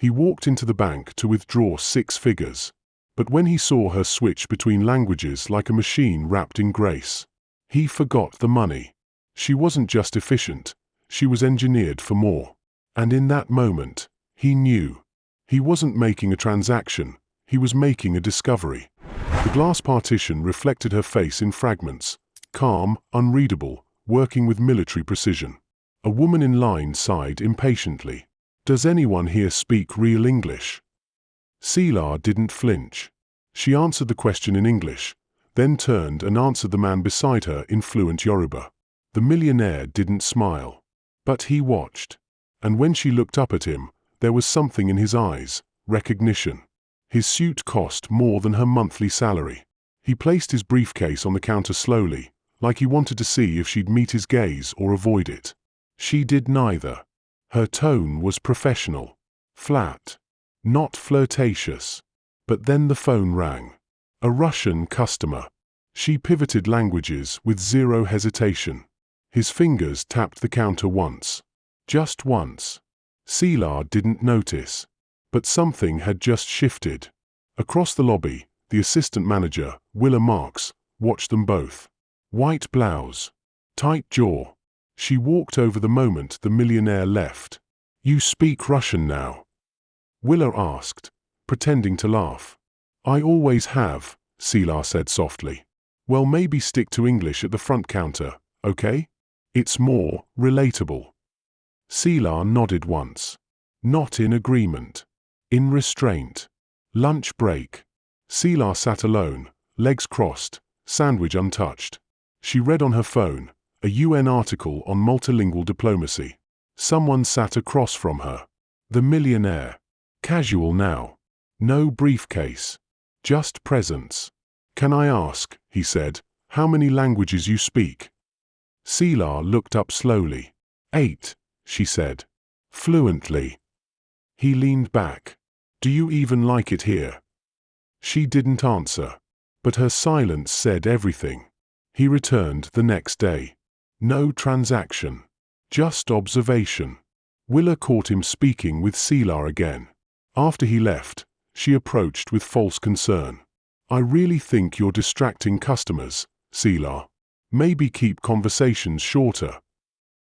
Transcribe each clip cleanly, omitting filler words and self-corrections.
He walked into the bank to withdraw 6 figures. But when he saw her switch between languages like a machine wrapped in grace, he forgot the money. She wasn't just efficient, she was engineered for more. And in that moment, he knew. He wasn't making a transaction, he was making a discovery. The glass partition reflected her face in fragments, calm, unreadable, working with military precision. A woman in line sighed impatiently. "Does anyone here speak real English?" Sila didn't flinch. She answered the question in English, then turned and answered the man beside her in fluent Yoruba. The millionaire didn't smile. But he watched. And when she looked up at him, there was something in his eyes, recognition. His suit cost more than her monthly salary. He placed his briefcase on the counter slowly, like he wanted to see if she'd meet his gaze or avoid it. She did neither. Her tone was professional, flat, not flirtatious. But then the phone rang. A Russian customer. She pivoted languages with zero hesitation. His fingers tapped the counter once. Just once. Sila didn't notice. But something had just shifted. Across the lobby, the assistant manager, Willa Marks, watched them both. White blouse. Tight jaw. She walked over the moment the millionaire left. "You speak Russian now?" Willa asked, pretending to laugh. "I always have," Sila said softly. "Well, maybe stick to English at the front counter, okay? It's more relatable." Sila nodded once. Not in agreement. In restraint. Lunch break. Sila sat alone, legs crossed, sandwich untouched. She read on her phone, a UN article on multilingual diplomacy. Someone sat across from her. The millionaire. Casual now. No briefcase. Just presence. "Can I ask," he said, "how many languages you speak?" Sila looked up slowly. 8, she said. Fluently. He leaned back. "Do you even like it here?" She didn't answer. But her silence said everything. He returned the next day. No transaction. Just observation. Willa caught him speaking with Sila again. After he left, she approached with false concern. "I really think you're distracting customers, Sila. Maybe keep conversations shorter."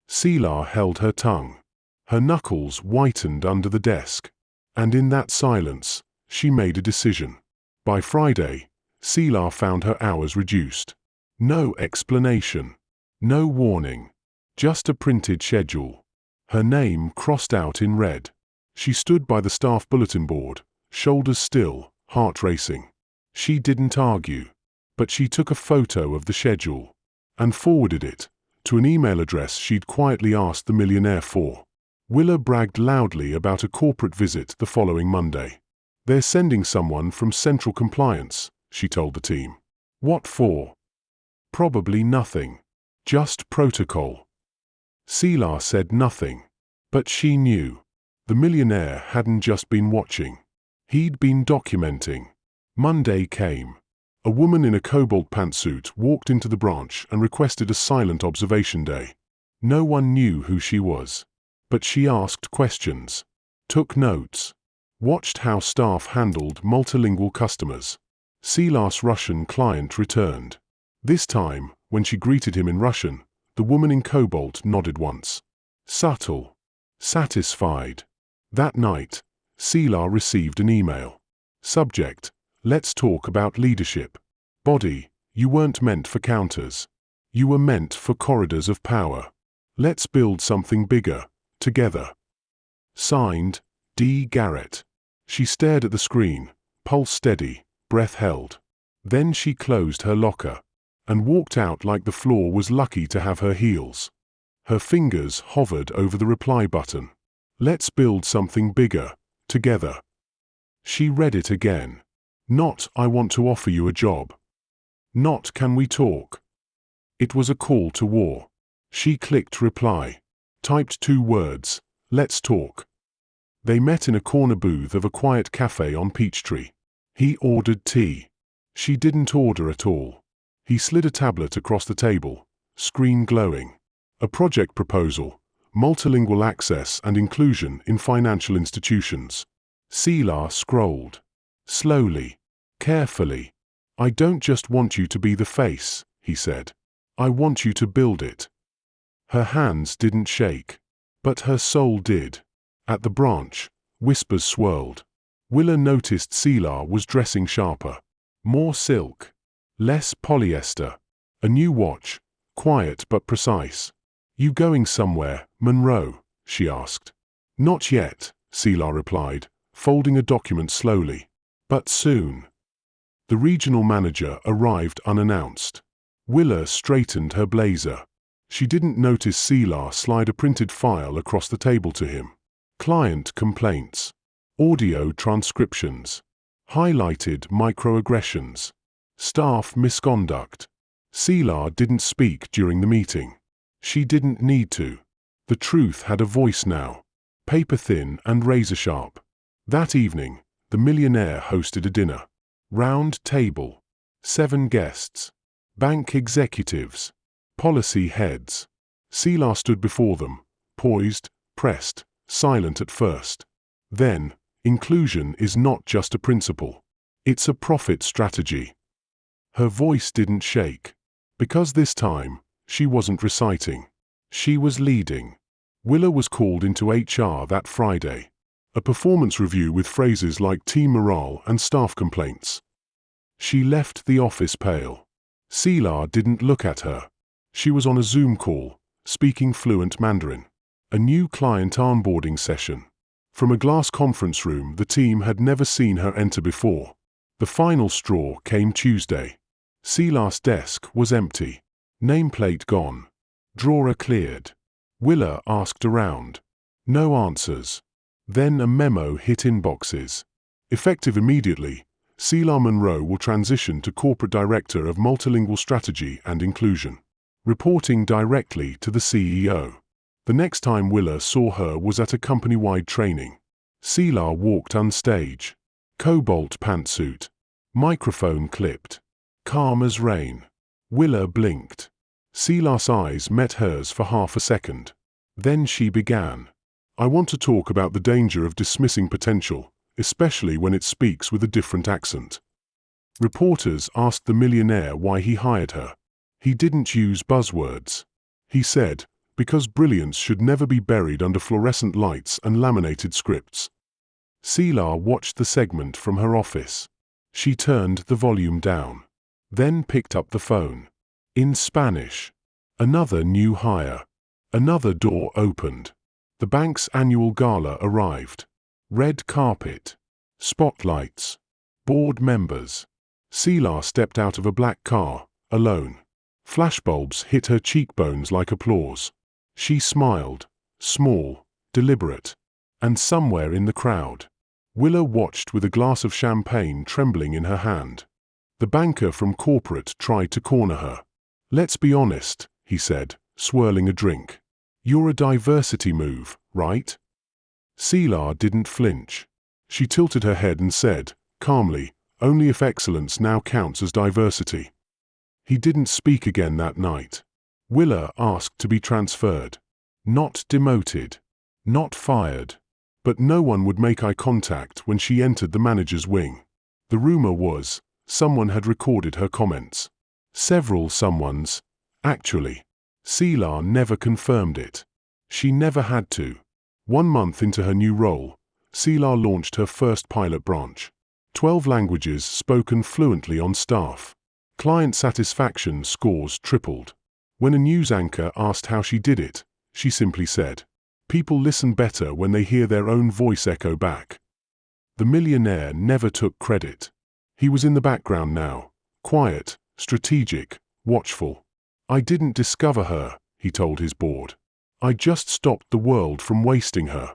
Sila held her tongue. Her knuckles whitened under the desk. And in that silence, she made a decision. By Friday, Sila found her hours reduced. No explanation. No warning. Just a printed schedule. Her name crossed out in red. She stood by the staff bulletin board, shoulders still, heart racing. She didn't argue. But she took a photo of the schedule and forwarded it to an email address she'd quietly asked the millionaire for. Willa bragged loudly about a corporate visit the following Monday. "They're sending someone from Central Compliance," she told the team. "What for?" "Probably nothing. Just protocol." Sila said nothing. But she knew. The millionaire hadn't just been watching. He'd been documenting. Monday came. A woman in a cobalt pantsuit walked into the branch and requested a silent observation day. No one knew who she was. But she asked questions, took notes, watched how staff handled multilingual customers. Sila's Russian client returned. This time, when she greeted him in Russian, the woman in cobalt nodded once. Subtle. Satisfied. That night, Sila received an email. Subject: "Let's talk about leadership." Body: "You weren't meant for counters. You were meant for corridors of power. Let's build something bigger. Together." Signed, D. Garrett. She stared at the screen, pulse steady, breath held. Then she closed her locker and walked out like the floor was lucky to have her heels. Her fingers hovered over the reply button. "Let's build something bigger, together." She read it again. Not, "I want to offer you a job." Not, "Can we talk?" It was a call to war. She clicked reply. Typed 2 words, "Let's talk." They met in a corner booth of a quiet cafe on Peachtree. He ordered tea. She didn't order at all. He slid a tablet across the table, screen glowing. A project proposal, multilingual access and inclusion in financial institutions. Sila scrolled. Slowly, carefully. "I don't just want you to be the face," he said. "I want you to build it." Her hands didn't shake, but her soul did. At the branch, whispers swirled. Willa noticed Sila was dressing sharper. More silk. Less polyester. A new watch, quiet but precise. "You going somewhere, Monroe?" she asked. "Not yet," Sila replied, folding a document slowly. "But soon." The regional manager arrived unannounced. Willa straightened her blazer. She didn't notice Sila slide a printed file across the table to him. Client complaints. Audio transcriptions. Highlighted microaggressions. Staff misconduct. Sila didn't speak during the meeting. She didn't need to. The truth had a voice now. Paper thin and razor sharp. That evening, the Millionaire hosted a dinner. Round table. 7 guests. Bank executives. Policy heads. Sila stood before them, poised, pressed, silent at first. Then, inclusion is not just a principle. It's a profit strategy. Her voice didn't shake. Because this time, she wasn't reciting. She was leading. Willa was called into HR that Friday. A performance review with phrases like team morale and staff complaints. She left the office pale. Sila didn't look at her. She was on a Zoom call, speaking fluent Mandarin. A new client onboarding session. From a glass conference room the team had never seen her enter before. The final straw came Tuesday. Sila's desk was empty. Nameplate gone. Drawer cleared. Willa asked around. No answers. Then a memo hit inboxes. Effective immediately, Sila Monroe will transition to Corporate Director of Multilingual Strategy and Inclusion, reporting directly to the CEO. The next time Willa saw her was at a company-wide training. Sila walked unstage. Cobalt pantsuit. Microphone clipped. Calm as rain. Willa blinked. Sila's eyes met hers for half a second. Then she began. "I want to talk about the danger of dismissing potential, especially when it speaks with a different accent." Reporters asked the Millionaire why he hired her. He didn't use buzzwords. He said, because brilliance should never be buried under fluorescent lights and laminated scripts. Sila watched the segment from her office. She turned the volume down. Then picked up the phone. In Spanish. Another new hire. Another door opened. The bank's annual gala arrived. Red carpet. Spotlights. Board members. Sila stepped out of a black car, alone. Flashbulbs hit her cheekbones like applause. She smiled, small, deliberate. And somewhere in the crowd, Willa watched with a glass of champagne trembling in her hand. The banker from corporate tried to corner her. "Let's be honest," he said, swirling a drink. "You're a diversity move, right?" Sila didn't flinch. She tilted her head and said, calmly, "Only if excellence now counts as diversity." He didn't speak again that night. Willa asked to be transferred. Not demoted. Not fired. But no one would make eye contact when she entered the manager's wing. The rumor was, someone had recorded her comments. Several someones, actually. Sila never confirmed it. She never had to. 1 month into her new role, Sila launched her first pilot branch. 12 languages spoken fluently on staff. Client satisfaction scores tripled. When a news anchor asked how she did it, she simply said, "People listen better when they hear their own voice echo back." The Millionaire never took credit. He was in the background now, quiet, strategic, watchful. "I didn't discover her," he told his board. "I just stopped the world from wasting her."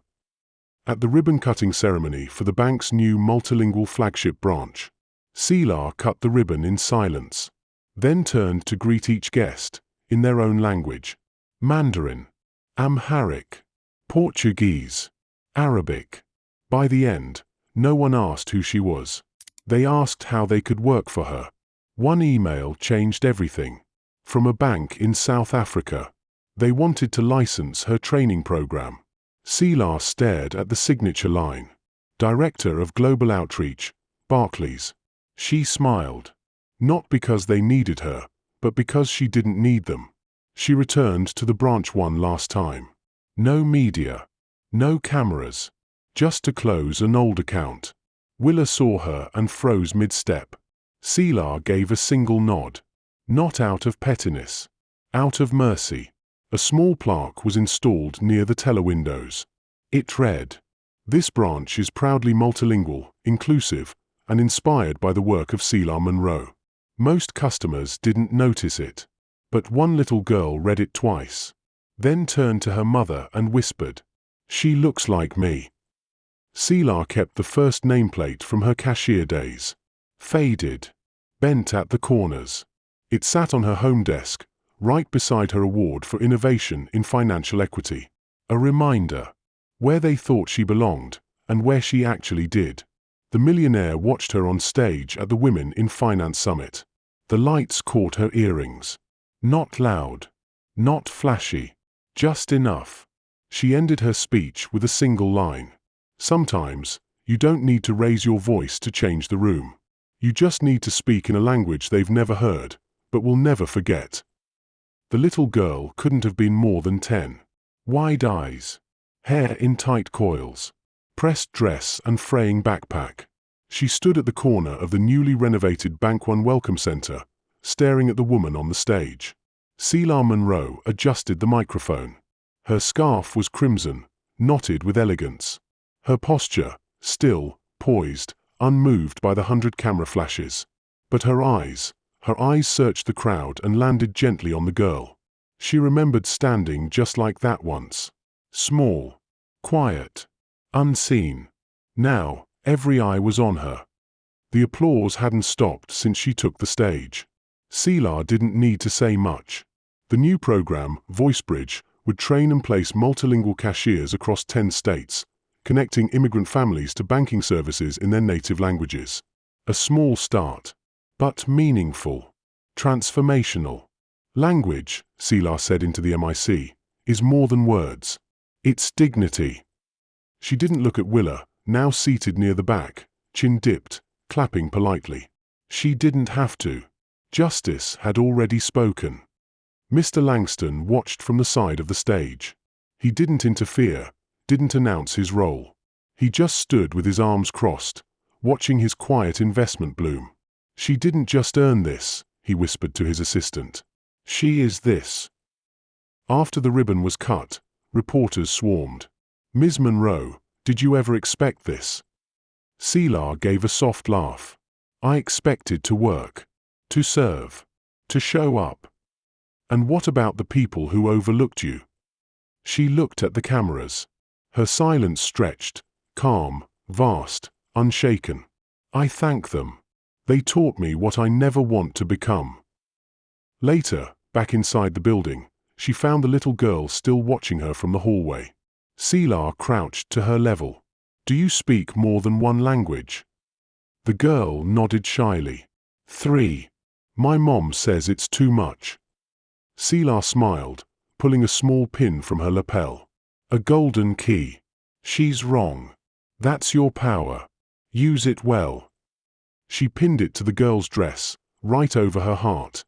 At the ribbon-cutting ceremony for the bank's new multilingual flagship branch, Sila cut the ribbon in silence, then turned to greet each guest, in their own language. Mandarin, Amharic, Portuguese, Arabic. By the end, no one asked who she was. They asked how they could work for her. One email changed everything. From a bank in South Africa. They wanted to license her training program. Sila stared at the signature line. Director of Global Outreach, Barclays. She smiled. Not because they needed her, but because she didn't need them. She returned to the branch one last time. No media. No cameras. Just to close an old account. Willa saw her and froze mid-step. Selah gave a single nod. Not out of pettiness. Out of mercy. A small plaque was installed near the teller windows. It read, "This branch is proudly multilingual, inclusive, and inspired by the work of Selah Monroe." Most customers didn't notice it. But one little girl read it twice. Then turned to her mother and whispered, "She looks like me." Selah kept the first nameplate from her cashier days. Faded. Bent at the corners. It sat on her home desk, right beside her award for innovation in financial equity. A reminder. Where they thought she belonged, and where she actually did. The Millionaire watched her on stage at the Women in Finance Summit. The lights caught her earrings. Not loud. Not flashy. Just enough. She ended her speech with a single line. Sometimes, you don't need to raise your voice to change the room. You just need to speak in a language they've never heard, but will never forget. The little girl couldn't have been more than 10. Wide eyes. Hair in tight coils. Pressed dress and fraying backpack. She stood at the corner of the newly renovated Bank One Welcome Center, staring at the woman on the stage. Selah Monroe adjusted the microphone. Her scarf was crimson, knotted with elegance. Her posture, still, poised, unmoved by the 100 camera flashes. But her eyes searched the crowd and landed gently on the girl. She remembered standing just like that once. Small. Quiet. Unseen. Now, every eye was on her. The applause hadn't stopped since she took the stage. Selah didn't need to say much. The new program, VoiceBridge, would train and place multilingual cashiers across 10 states, connecting immigrant families to banking services in their native languages. A small start, but meaningful. Transformational. Language, Selah said into the mic, is more than words. It's dignity. She didn't look at Willa, now seated near the back, chin dipped, clapping politely. She didn't have to. Justice had already spoken. Mr. Langston watched from the side of the stage. He didn't interfere, didn't announce his role. He just stood with his arms crossed, watching his quiet investment bloom. "She didn't just earn this," he whispered to his assistant. "She is this." After the ribbon was cut, reporters swarmed. "Ms. Monroe, did you ever expect this?" Selah gave a soft laugh. "I expected to work. To serve. To show up." "And what about the people who overlooked you?" She looked at the cameras. Her silence stretched, calm, vast, unshaken. "I thank them. They taught me what I never want to become." Later, back inside the building, she found the little girl still watching her from the hallway. Selah crouched to her level. "Do you speak more than one language?" The girl nodded shyly. 3. "My mom says it's too much." Selah smiled, pulling a small pin from her lapel. "A golden key. She's wrong. That's your power. Use it well." She pinned it to the girl's dress, right over her heart.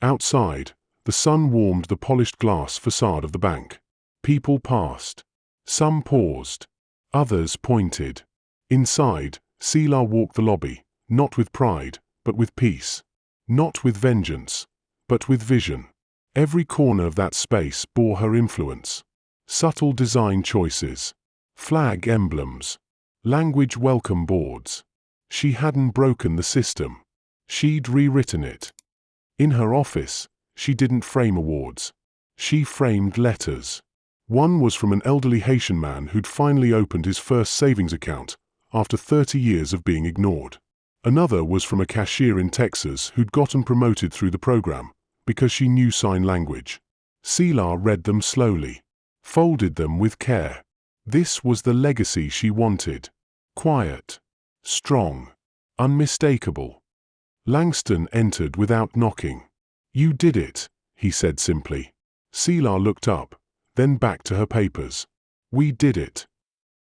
Outside, the sun warmed the polished glass facade of the bank. People passed. Some paused. Others pointed. Inside, Selah walked the lobby, not with pride, but with peace. Not with vengeance, but with vision. Every corner of that space bore her influence. Subtle design choices. Flag emblems. Language welcome boards. She hadn't broken the system. She'd rewritten it. In her office, she didn't frame awards. She framed letters. One was from an elderly Haitian man who'd finally opened his first savings account after 30 years of being ignored. Another was from a cashier in Texas who'd gotten promoted through the program because she knew sign language. Selah read them slowly, folded them with care. This was the legacy she wanted. Quiet. Strong. Unmistakable. Langston entered without knocking. "You did it," he said simply. Selah looked up, then back to her papers. "We did it."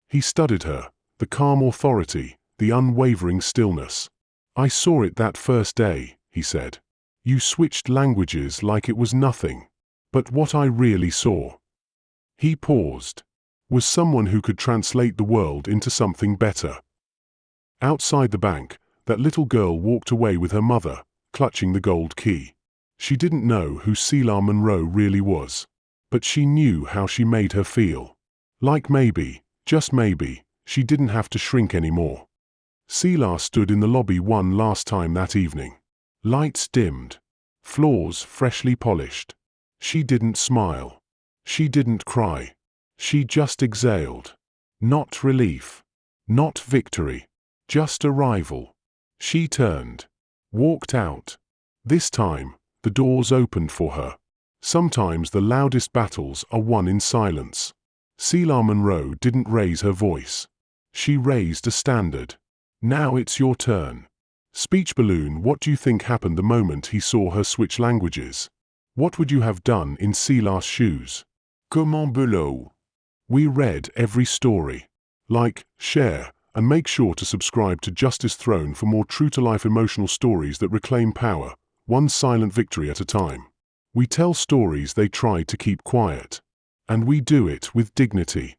He studied her, The calm authority, the unwavering stillness. "I saw it that first day," he said. "You switched languages like it was nothing. But what I really saw," he paused, "was someone who could translate the world into something better." Outside the bank, that little girl walked away with her mother, clutching the gold key. She didn't know who Celia Monroe really was, but she knew how she made her feel. Like maybe, just maybe, she didn't have to shrink anymore. Celia stood in the lobby one last time that evening. Lights dimmed. Floors freshly polished. She didn't smile. She didn't cry. She just exhaled. Not relief. Not victory. Just arrival. She turned. Walked out. This time, the doors opened for her. Sometimes the loudest battles are won in silence. Celia Monroe didn't raise her voice. She raised a standard. "Now it's your turn." Speech balloon. What do you think happened the moment he saw her switch languages? What would you have done in Celia's shoes? Comment below. We read every story. Like, share, and make sure to subscribe to Justice Throne for more true-to-life emotional stories that reclaim power, one silent victory at a time. We tell stories they tried to keep quiet. And we do it with dignity.